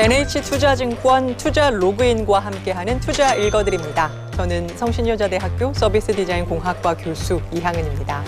NH투자증권 투자 로그인과 함께하는 투자 읽어드립니다. 저는 성신여자대학교 서비스 디자인 공학과 교수 이향은입니다.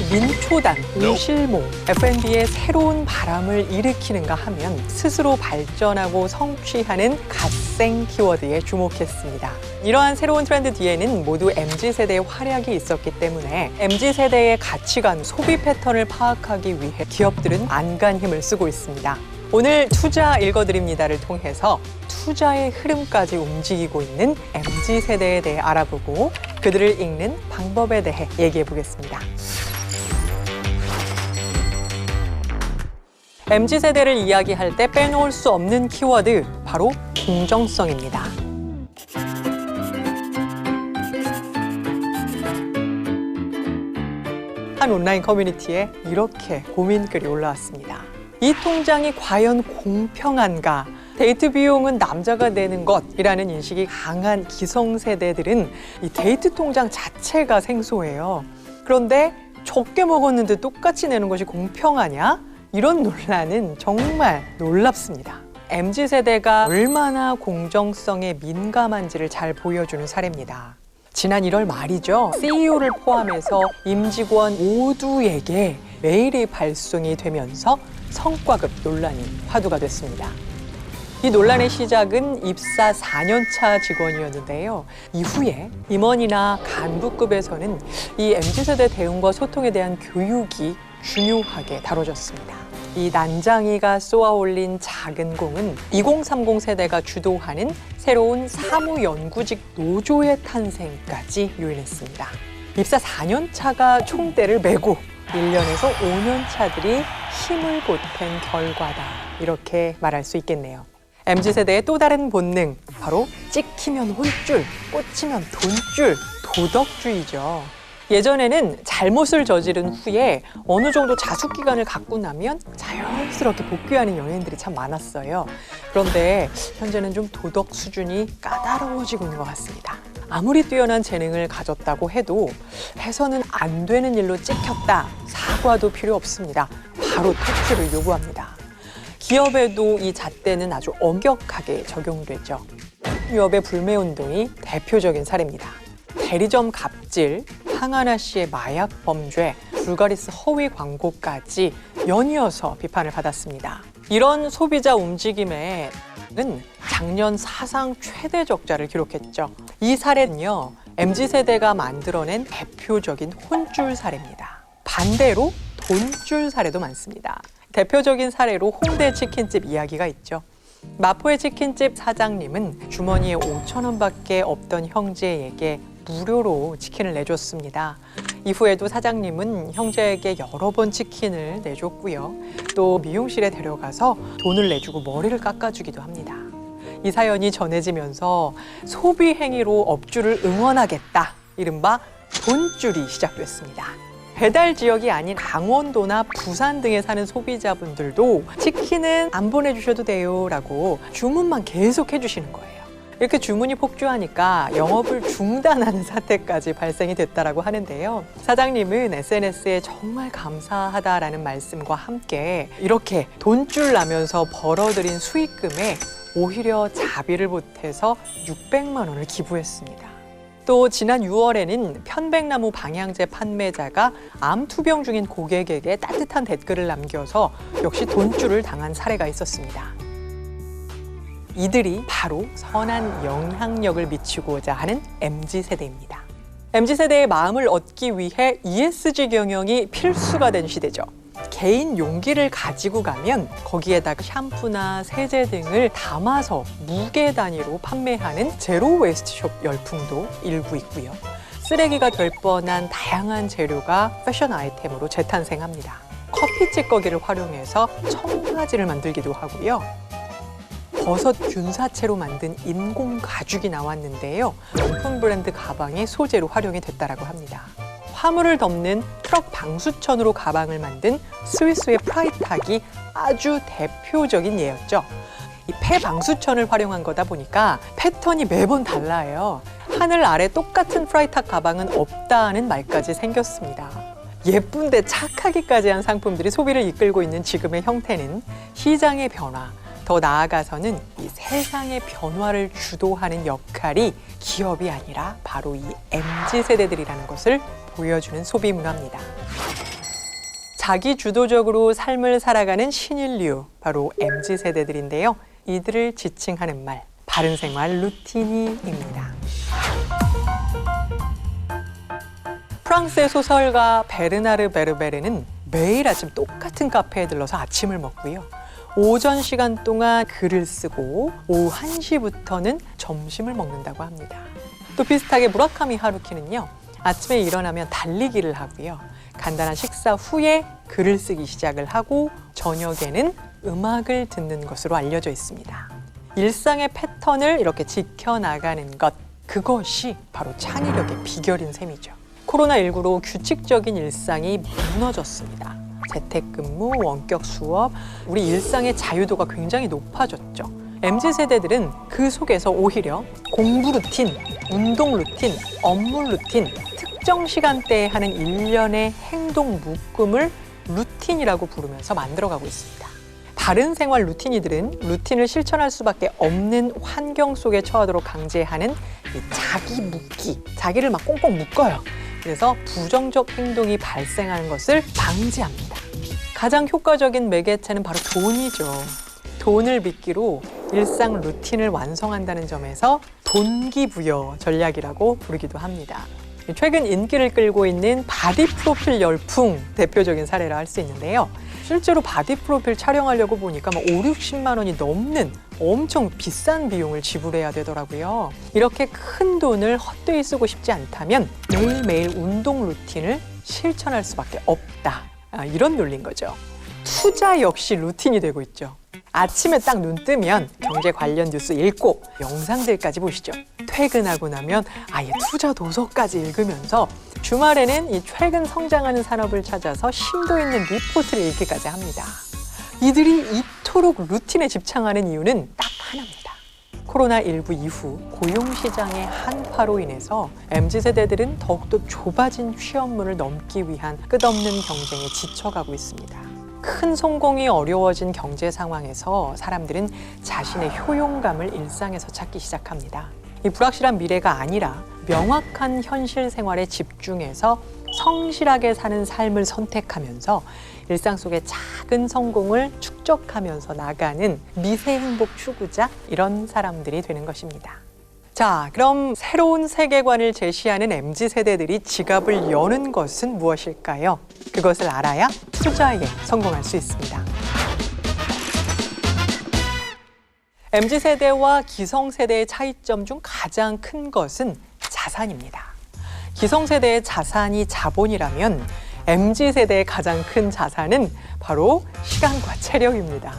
민초단, 오실모, F&B의 새로운 바람을 일으키는가 하면 스스로 발전하고 성취하는 갓생 키워드에 주목했습니다. 이러한 새로운 트렌드 뒤에는 모두 MZ세대의 활약이 있었기 때문에 MZ세대의 가치관, 소비 패턴을 파악하기 위해 기업들은 안간 힘을 쓰고 있습니다. 오늘 투자 읽어드립니다를 통해서 투자의 흐름까지 움직이고 있는 MZ세대에 대해 알아보고 그들을 읽는 방법에 대해 얘기해 보겠습니다. MZ세대를 이야기할 때 빼놓을 수 없는 키워드, 바로 공정성입니다. 한 온라인 커뮤니티에 이렇게 고민글이 올라왔습니다. 이 통장이 과연 공평한가? 데이트 비용은 남자가 내는 것이라는 인식이 강한 기성세대들은 이 데이트 통장 자체가 생소해요. 그런데 적게 먹었는데 똑같이 내는 것이 공평하냐? 이런 논란은 정말 놀랍습니다. MZ세대가 얼마나 공정성에 민감한지를 잘 보여주는 사례입니다. 지난 1월 말이죠. CEO를 포함해서 임직원 모두에게 메일이 발송이 되면서 성과급 논란이 화두가 됐습니다. 이 논란의 시작은 입사 4년차 직원이었는데요. 이후에 임원이나 간부급에서는 이 MZ세대 대응과 소통에 대한 교육이 중요하게 다뤄졌습니다. 이 난장이가 쏘아올린 작은 공은 2030 세대가 주도하는 새로운 사무연구직 노조의 탄생까지 요인했습니다. 입사 4년 차가 총대를 메고 1년에서 5년 차들이 힘을 보탠 결과다. 이렇게 말할 수 있겠네요. MZ세대의 또 다른 본능, 바로 찍히면 혼줄, 꽂히면 돈줄, 도덕주의죠. 예전에는 잘못을 저지른 후에 어느 정도 자숙기간을 갖고 나면 자연스럽게 복귀하는 연예인들이 참 많았어요. 그런데 현재는 좀 도덕 수준이 까다로워지고 있는 것 같습니다. 아무리 뛰어난 재능을 가졌다고 해도 해서는 안 되는 일로 찍혔다, 사과도 필요 없습니다. 바로 퇴출을 요구합니다. 기업에도 이 잣대는 아주 엄격하게 적용되죠. 유업의 불매운동이 대표적인 사례입니다. 대리점 갑질, 황하나 씨의 마약 범죄, 불가리스 허위 광고까지 연이어서 비판을 받았습니다. 이런 소비자 움직임에는 작년 사상 최대 적자를 기록했죠. 이 사례는요, MZ세대가 만들어낸 대표적인 혼줄 사례입니다. 반대로 돈줄 사례도 많습니다. 대표적인 사례로 홍대 치킨집 이야기가 있죠. 마포의 치킨집 사장님은 주머니에 5,000원밖에 없던 형제에게 무료로 치킨을 내줬습니다. 이후에도 사장님은 형제에게 여러 번 치킨을 내줬고요. 또 미용실에 데려가서 돈을 내주고 머리를 깎아주기도 합니다. 이 사연이 전해지면서 소비 행위로 업주를 응원하겠다, 이른바 돈줄이 시작됐습니다. 배달 지역이 아닌 강원도나 부산 등에 사는 소비자분들도 치킨은 안 보내주셔도 돼요 라고 주문만 계속 해주시는 거예요. 이렇게 주문이 폭주하니까 영업을 중단하는 사태까지 발생이 됐다고 하는데요. 사장님은 SNS에 정말 감사하다라는 말씀과 함께 이렇게 돈줄 나면서 벌어들인 수익금에 오히려 자비를 보태서 600만 원을 기부했습니다. 또 지난 6월에는 편백나무 방향제 판매자가 암 투병 중인 고객에게 따뜻한 댓글을 남겨서 역시 돈줄을 당한 사례가 있었습니다. 이들이 바로 선한 영향력을 미치고자 하는 MZ세대입니다. MZ세대의 마음을 얻기 위해 ESG 경영이 필수가 된 시대죠. 개인 용기를 가지고 가면 거기에다가 샴푸나 세제 등을 담아서 무게 단위로 판매하는 제로 웨이스트숍 열풍도 일고 있고요. 쓰레기가 될 뻔한 다양한 재료가 패션 아이템으로 재탄생합니다. 커피 찌꺼기를 활용해서 청바지를 만들기도 하고요. 버섯 균사체로 만든 인공 가죽이 나왔는데요. 명품 브랜드 가방의 소재로 활용이 됐다고 합니다. 화물을 덮는 트럭 방수천으로 가방을 만든 스위스의 프라이탁이 아주 대표적인 예였죠. 이 폐방수천을 활용한 거다 보니까 패턴이 매번 달라요. 하늘 아래 똑같은 프라이탁 가방은 없다는 말까지 생겼습니다. 예쁜데 착하기까지 한 상품들이 소비를 이끌고 있는 지금의 형태는 시장의 변화, 더 나아가서는 이 세상의 변화를 주도하는 역할이 기업이 아니라 바로 이 MZ세대들이라는 것을 보여주는 소비 문화입니다. 자기 주도적으로 삶을 살아가는 신인류, 바로 MZ세대들인데요. 이들을 지칭하는 말, 바른 생활 루틴이입니다. 프랑스의 소설가 베르나르 베르베르는 매일 아침 똑같은 카페에 들러서 아침을 먹고요. 오전 시간 동안 글을 쓰고 오후 1시부터는 점심을 먹는다고 합니다. 또 비슷하게 무라카미 하루키는요. 아침에 일어나면 달리기를 하고요. 간단한 식사 후에 글을 쓰기 시작을 하고 저녁에는 음악을 듣는 것으로 알려져 있습니다. 일상의 패턴을 이렇게 지켜나가는 것, 그것이 바로 창의력의 비결인 셈이죠. 코로나19로 규칙적인 일상이 무너졌습니다. 재택근무, 원격 수업, 우리 일상의 자유도가 굉장히 높아졌죠. MZ세대들은 그 속에서 오히려 공부 루틴, 운동 루틴, 업무 루틴, 특정 시간대에 하는 일련의 행동 묶음을 루틴이라고 부르면서 만들어가고 있습니다. 바른 생활 루틴이들은 루틴을 실천할 수밖에 없는 환경 속에 처하도록 강제하는 이 자기 묶기, 자기를 막 꽁꽁 묶어요. 그래서 부정적 행동이 발생하는 것을 방지합니다. 가장 효과적인 매개체는 바로 돈이죠. 돈을 빚기로 일상 루틴을 완성한다는 점에서 돈기부여 전략이라고 부르기도 합니다. 최근 인기를 끌고 있는 바디 프로필 열풍 대표적인 사례라 할 수 있는데요. 실제로 바디 프로필 촬영하려고 보니까 5, 60만 원이 넘는 엄청 비싼 비용을 지불해야 되더라고요. 이렇게 큰 돈을 헛되이 쓰고 싶지 않다면 매일매일 운동 루틴을 실천할 수밖에 없다. 이런 논리인 거죠. 투자 역시 루틴이 되고 있죠. 아침에 딱 눈 뜨면 경제 관련 뉴스 읽고 영상들까지 보시죠. 퇴근하고 나면 아예 투자 도서까지 읽으면서 주말에는 이 최근 성장하는 산업을 찾아서 심도 있는 리포트를 읽기까지 합니다. 이들이 이토록 루틴에 집착하는 이유는 딱 하나입니다. 코로나19 이후 고용시장의 한파로 인해서 MZ세대들은 더욱더 좁아진 취업문을 넘기 위한 끝없는 경쟁에 지쳐가고 있습니다. 큰 성공이 어려워진 경제 상황에서 사람들은 자신의 효용감을 일상에서 찾기 시작합니다. 이 불확실한 미래가 아니라 명확한 현실 생활에 집중해서 성실하게 사는 삶을 선택하면서 일상 속의 작은 성공을 축적하면서 나가는 미세 행복 추구자, 이런 사람들이 되는 것입니다. 자, 그럼 새로운 세계관을 제시하는 MZ세대들이 지갑을 여는 것은 무엇일까요? 그것을 알아야 투자에 성공할 수 있습니다. MZ세대와 기성세대의 차이점 중 가장 큰 것은 자산입니다. 기성세대의 자산이 자본이라면 MZ세대의 가장 큰 자산은 바로 시간과 체력입니다.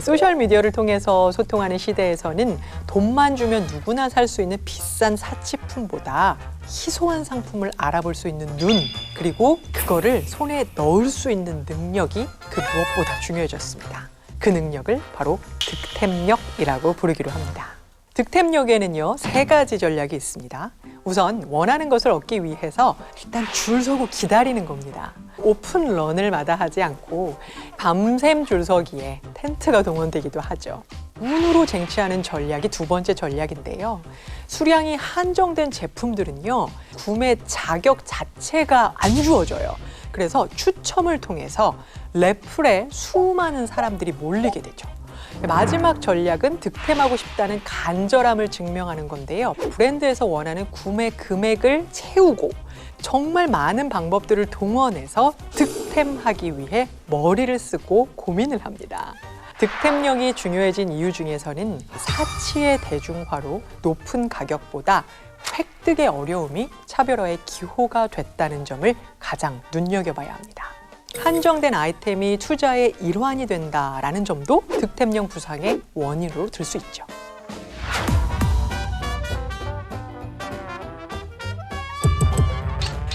소셜미디어를 통해서 소통하는 시대에서는 돈만 주면 누구나 살 수 있는 비싼 사치품보다 희소한 상품을 알아볼 수 있는 눈, 그리고 그거를 손에 넣을 수 있는 능력이 그 무엇보다 중요해졌습니다. 그 능력을 바로 득템력이라고 부르기로 합니다. 득템력에는요, 3가지 전략이 있습니다. 우선 원하는 것을 얻기 위해서 일단 줄 서고 기다리는 겁니다. 오픈런을 마다하지 않고 밤샘 줄서기에 텐트가 동원되기도 하죠. 운으로 쟁취하는 전략이 2번째 전략인데요. 수량이 한정된 제품들은요, 구매 자격 자체가 안 주어져요. 그래서 추첨을 통해서 래플에 수많은 사람들이 몰리게 되죠. 마지막 전략은 득템하고 싶다는 간절함을 증명하는 건데요. 브랜드에서 원하는 구매 금액을 채우고 정말 많은 방법들을 동원해서 득템하기 위해 머리를 쓰고 고민을 합니다. 득템력이 중요해진 이유 중에서는 사치의 대중화로 높은 가격보다 획득의 어려움이 차별화의 기호가 됐다는 점을 가장 눈여겨봐야 합니다. 한정된 아이템이 투자의 일환이 된다라는 점도 득템력 부상의 원인으로 들 수 있죠.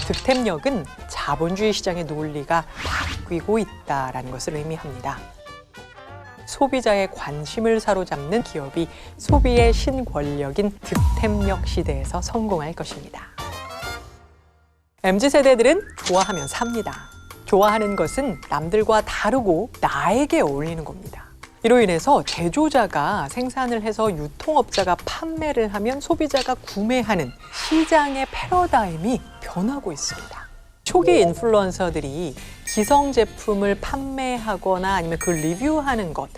득템력은 자본주의 시장의 논리가 바뀌고 있다는 것을 의미합니다. 소비자의 관심을 사로잡는 기업이 소비의 신권력인 득템력 시대에서 성공할 것입니다. MZ세대들은 좋아하면 삽니다. 좋아하는 것은 남들과 다르고 나에게 어울리는 겁니다. 이로 인해서 제조자가 생산을 해서 유통업자가 판매를 하면 소비자가 구매하는 시장의 패러다임이 변하고 있습니다. 초기 인플루언서들이 기성 제품을 판매하거나 아니면 그 리뷰하는 것,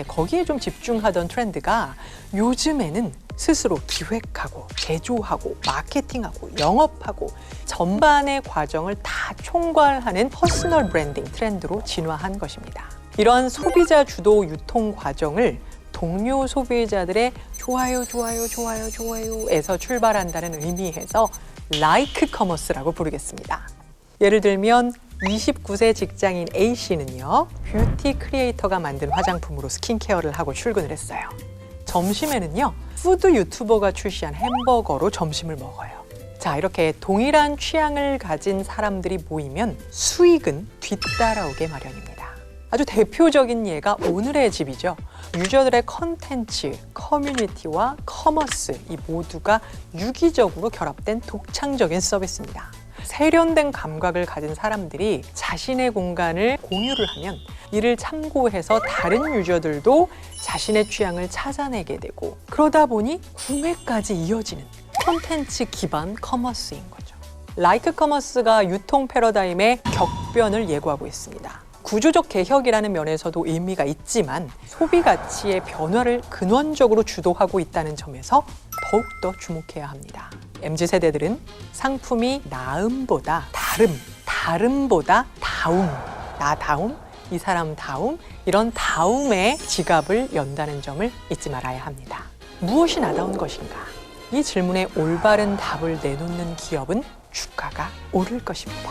거기에 좀 집중하던 트렌드가 요즘에는 스스로 기획하고 제조하고 마케팅하고 영업하고 전반의 과정을 다 총괄하는 퍼스널 브랜딩 트렌드로 진화한 것입니다. 이런 소비자 주도 유통 과정을 동료 소비자들의 좋아요, 좋아요, 좋아요, 좋아요에서 출발한다는 의미에서 라이크 커머스라고 부르겠습니다. 예를 들면 29세 직장인 A씨는요, 뷰티 크리에이터가 만든 화장품으로 스킨케어를 하고 출근을 했어요. 점심에는요, 푸드 유튜버가 출시한 햄버거로 점심을 먹어요. 자, 이렇게 동일한 취향을 가진 사람들이 모이면 수익은 뒤따라오게 마련입니다. 아주 대표적인 예가 오늘의 집이죠. 유저들의 컨텐츠, 커뮤니티와 커머스, 이 모두가 유기적으로 결합된 독창적인 서비스입니다. 세련된 감각을 가진 사람들이 자신의 공간을 공유를 하면 이를 참고해서 다른 유저들도 자신의 취향을 찾아내게 되고, 그러다 보니 구매까지 이어지는 콘텐츠 기반 커머스인 거죠. 라이크 커머스가 유통 패러다임의 격변을 예고하고 있습니다. 구조적 개혁이라는 면에서도 의미가 있지만 소비 가치의 변화를 근원적으로 주도하고 있다는 점에서 더욱더 주목해야 합니다. MZ세대들은 상품이 나음보다 다름, 다름보다 다움, 나다움, 이 사람 다움, 이런 다움에 지갑을 연다는 점을 잊지 말아야 합니다. 무엇이 나다운 것인가? 이 질문에 올바른 답을 내놓는 기업은 주가가 오를 것입니다.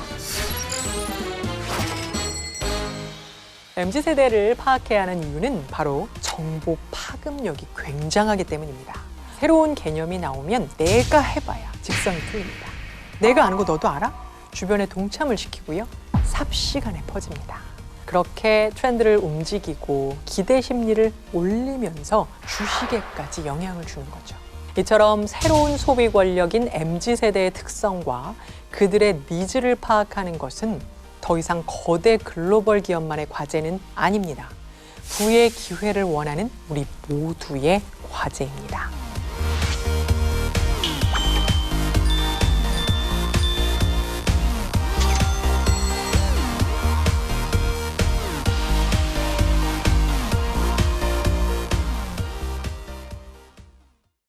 MZ세대를 파악해야 하는 이유는 바로 정보 파급력이 굉장하기 때문입니다. 새로운 개념이 나오면 내가 해봐야 직성이 풀립니다. 내가 아는 거 너도 알아? 주변에 동참을 시키고요. 삽시간에 퍼집니다. 그렇게 트렌드를 움직이고 기대 심리를 올리면서 주식에까지 영향을 주는 거죠. 이처럼 새로운 소비 권력인 MZ세대의 특성과 그들의 니즈를 파악하는 것은 더 이상 거대 글로벌 기업만의 과제는 아닙니다. 부의 기회를 원하는 우리 모두의 과제입니다.